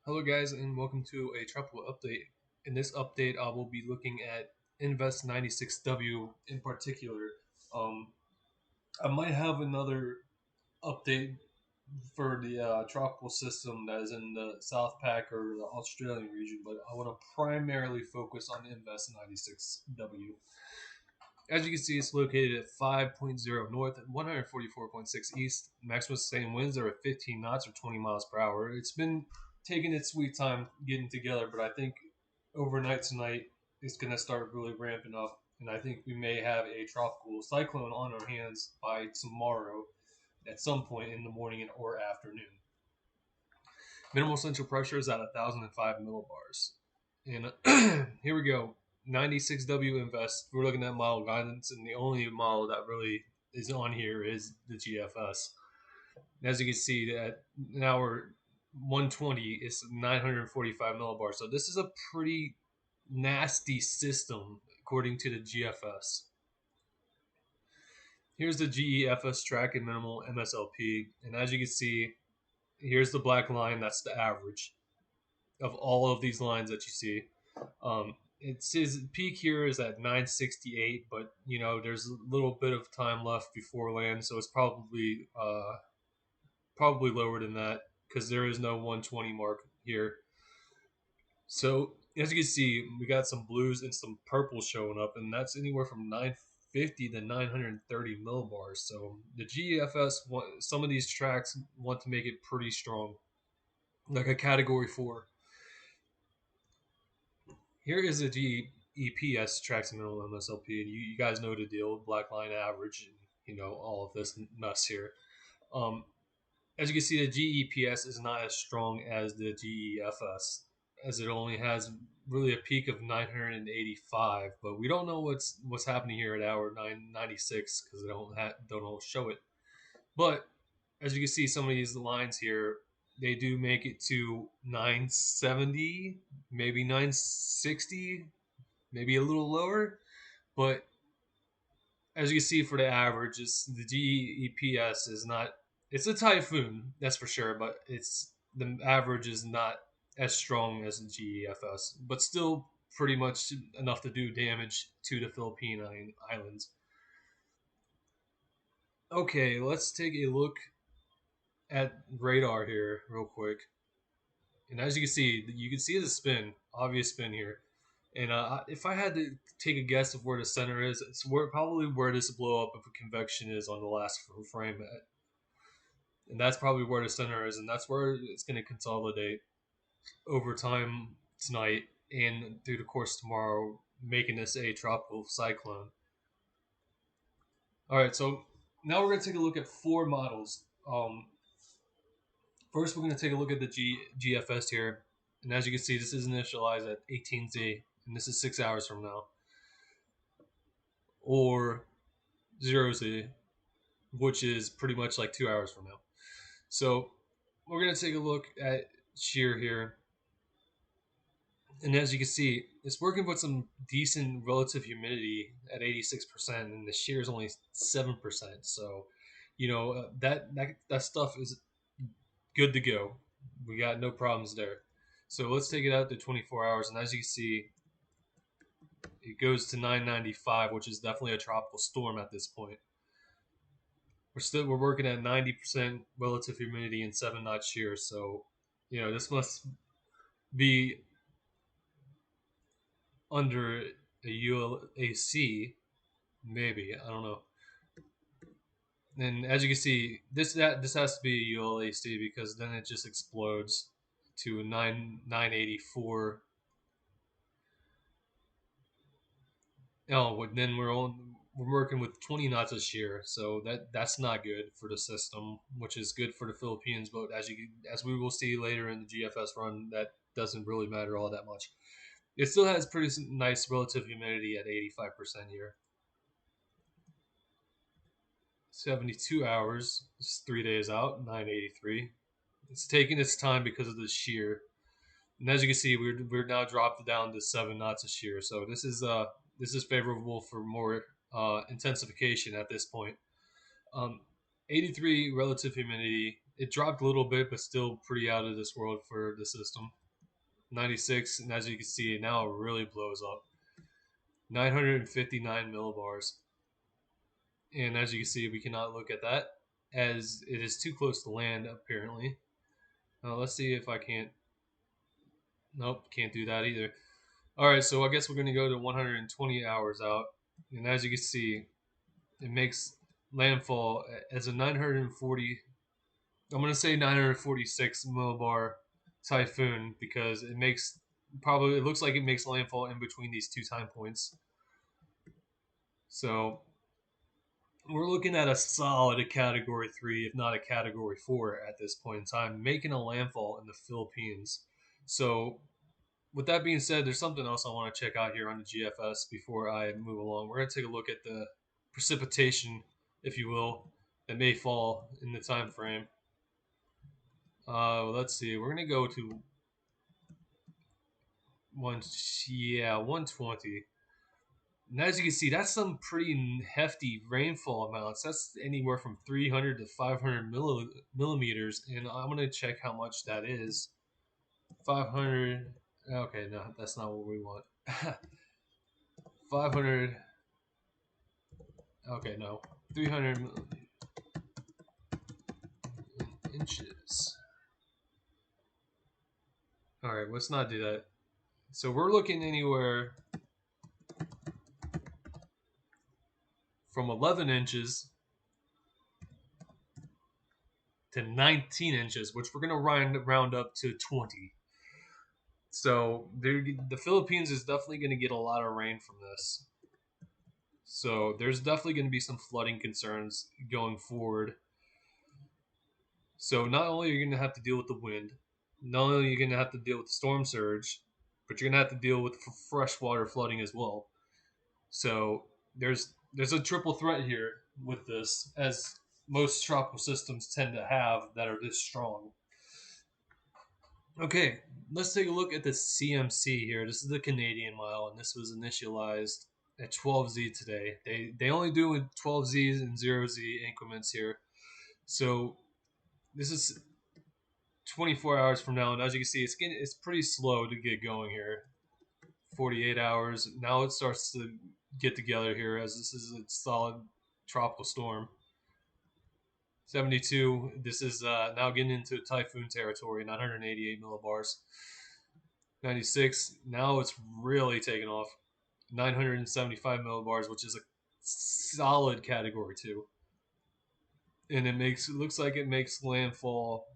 Hello, guys, and welcome to a tropical update. In this update, I will be looking at Invest 96W in particular. Um, I might have another update for the tropical system that is in the South Pac or the Australian region, but I want to primarily focus on Invest 96W. As you can see, it's located at 5.0 north and 144.6 east. Maximum sustained winds are at 15 knots or 20 miles per hour. It's been taking its sweet time getting together, but I think overnight tonight it's going to start really ramping up. And I think we may have a tropical cyclone on our hands by tomorrow at some point in the morning or afternoon. Minimal central pressure is at 1,005 millibars. And here we go. 96W Invest. We're looking at model guidance, and the only model that really is on here is the GFS. And as you can see, at now we're 120 is 945 millibars. So this is a pretty nasty system according to the GFS. Here's the GEFS track and minimal MSLP, and as you can see, here's the black line. That's the average of all of these lines that you see. It says peak here is at 968, but there's a little bit of time left before land, so it's probably lower than that because there is no 120 mark here. So as you can see, we got some blues and some purple showing up, and that's anywhere from 950 to 930 millibars. So the GFS, some of these tracks want to make it pretty strong, like a category 4. Here is a GEPS tracks minimal MSLP. You guys know the deal, black line average, and all of this mess here. Um, as you can see, the GEPS is not as strong as the GEFS, as it only has really a peak of 985. But we don't know what's happening here at hour 996 because they don't show it. But as you can see, some of these lines here, they do make it to 970, maybe 960, maybe a little lower. But as you can see for the averages, the GEPS is not. It's a typhoon, that's for sure, but it's the average is not as strong as the GEFS, but still pretty much enough to do damage to the Philippine Islands. Okay, let's take a look at radar here real quick. And as you can see the spin, obvious spin here. And if I had to take a guess of where the center is, it's probably where this blow up of a convection is on the last frame, and that's probably where the center is, and that's where it's going to consolidate over time tonight and through the course tomorrow, making this a tropical cyclone. All right, so now we're going to take a look at four models. First, we're going to take a look at the GFS here, and as you can see, this is initialized at 18Z, and this is 6 hours from now, or 0Z, which is pretty much like 2 hours from now. So we're going to take a look at shear here. And as you can see, it's working with some decent relative humidity at 86%, and the shear is only 7%. So, that stuff is good to go. We got no problems there. So let's take it out to 24 hours, and as you can see, it goes to 995, which is definitely a tropical storm at this point. We're working at 90% relative humidity and 7 knot shear. So, this must be under a ULAC, maybe, I don't know. And as you can see, this has to be a ULAC because then it just explodes to 984. Oh, then we're working with 20 knots of shear, so that's not good for the system, which is good for the Philippines. But as we will see later in the GFS run, that doesn't really matter all that much. It still has pretty nice relative humidity at 85% here. 72 hours, it's 3 days out, 983. It's taking its time because of the shear. And as you can see, we're now dropped down to 7 knots of shear. So this is favorable for more intensification at this point. 83 relative humidity it dropped a little bit, but still pretty out of this world for the system. 96, and as you can see, now it really blows up. 959 millibars. And as you can see, we cannot look at that as it is too close to land, apparently. Let's see if I can't. Nope, can't do that either. Alright, so I guess we're going to go to 120 hours out. And as you can see, it makes landfall as a 940. I'm going to say 946 millibar typhoon because it makes probably it looks like it makes landfall in between these two time points. So we're looking at a solid category 3, if not a category 4 at this point in time, making a landfall in the Philippines. So with that being said, there's something else I want to check out here on the GFS before I move along. We're going to take a look at the precipitation, if you will, that may fall in the time frame. Let's see. We're going to go to 120. And as you can see, that's some pretty hefty rainfall amounts. That's anywhere from 300 to 500 millimeters. And I'm going to check how much that is. 500. Okay, no, that's not what we want. 500. Okay, no. 300 inches. All right, let's not do that. So we're looking anywhere from 11 inches to 19 inches, which we're going to round up to 20. So the Philippines is definitely going to get a lot of rain from this. So there's definitely going to be some flooding concerns going forward. So not only are you going to have to deal with the wind, not only are you going to have to deal with the storm surge, but you're going to have to deal with freshwater flooding as well. So there's a triple threat here with this, as most tropical systems tend to have that are this strong. Okay, let's take a look at the CMC here. This is the Canadian mile, and this was initialized at 12Z today. They only do with 12Zs and 0Z increments here. So this is 24 hours from now, and as you can see, it's pretty slow to get going here. 48 hours. Now it starts to get together here as this is a solid tropical storm. 72. This is now getting into typhoon territory. 988 millibars. 96. Now it's really taking off. 975 millibars, which is a solid category 2. And it looks like it makes landfall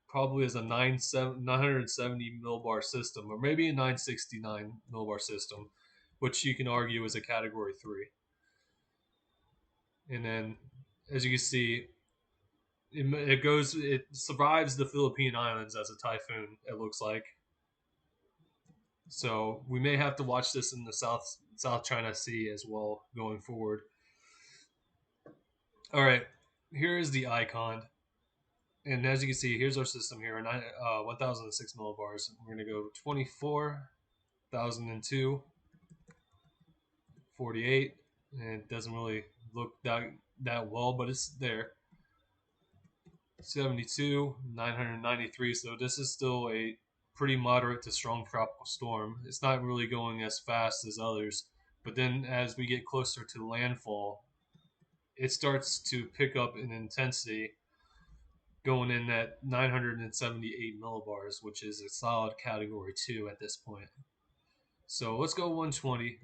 probably as a 970 millibar system, or maybe a 969 millibar system, which you can argue is a category 3. And then, as you can see, it survives the Philippine Islands as a typhoon. It looks like. So we may have to watch this in the South China Sea as well going forward. All right, here is the icon, and as you can see, here's our system here. 1006 millibars. We're gonna go 24,002, 48, and it doesn't really look that well, but it's there. 72, 993. So this is still a pretty moderate to strong tropical storm. It's not really going as fast as others, but then as we get closer to landfall, it starts to pick up in intensity, going in at 978 millibars, which is a solid category 2 at this point. So let's go 120.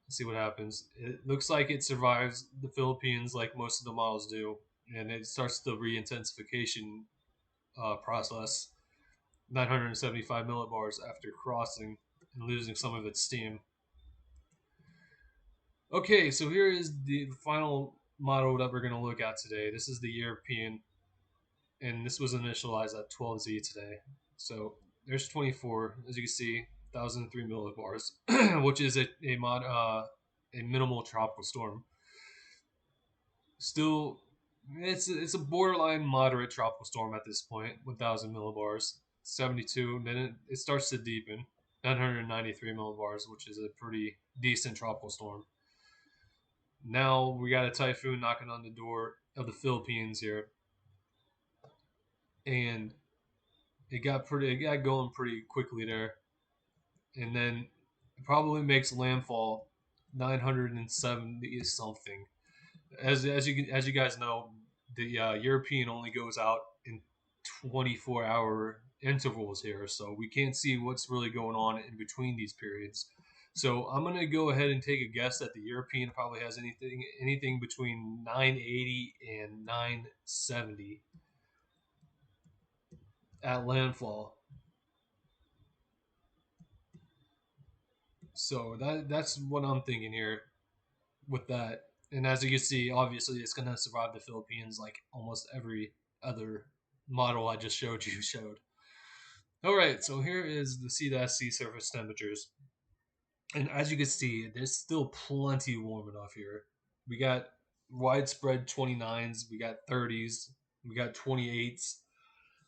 See what happens. It looks like it survives the Philippines like most of the models do, and it starts the re-intensification process. 975 millibars after crossing and losing some of its steam. Okay, so here is the final model that we're going to look at today. This is the European, and this was initialized at 12Z today. So there's 24, as you can see, 1,003 millibars, which is a minimal tropical storm. Still, it's a borderline moderate tropical storm at this point. 1,000 millibars, 72. And then it starts to deepen. 993 millibars, which is a pretty decent tropical storm. Now we got a typhoon knocking on the door of the Philippines here. and it got going pretty quickly there, and then it probably makes landfall 970 something. As you guys know, the European only goes out in 24-hour intervals here, so we can't see what's really going on in between these periods. So I'm gonna go ahead and take a guess that the European probably has anything between 980 and 970 at landfall. So that's what I'm thinking here with that. And as you can see, obviously it's gonna survive the Philippines like almost every other model I just showed you showed. All right, so here is the sea surface temperatures, and as you can see, there's still plenty warm enough here. We got widespread 29s, we got 30s, we got 28s.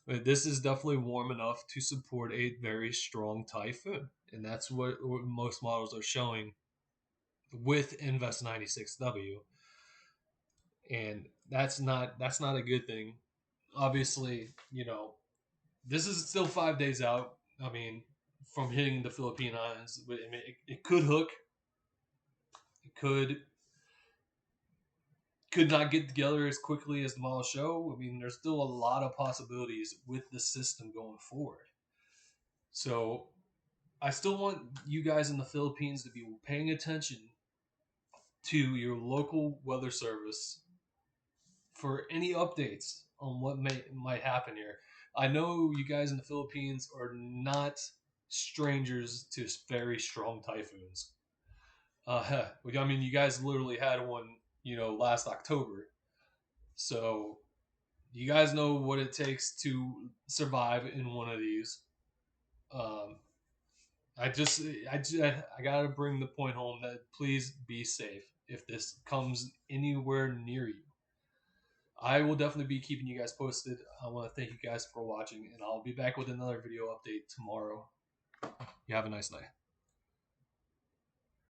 But this is definitely warm enough to support a very strong typhoon, and that's what most models are showing with Invest 96W, and that's not a good thing. Obviously, this is still 5 days out. I mean, from hitting the Philippine Islands, I mean, it could hook. It could not get together as quickly as the models show. I mean, there's still a lot of possibilities with the system going forward. So I still want you guys in the Philippines to be paying attention to your local weather service for any updates on what might happen here. I know you guys in the Philippines are not strangers to very strong typhoons. I mean, you guys literally had one, last October. So you guys know what it takes to survive in one of these. Um, I gotta bring the point home that please be safe if this comes anywhere near you. I will definitely be keeping you guys posted. I want to thank you guys for watching, and I'll be back with another video update tomorrow. You have a nice night.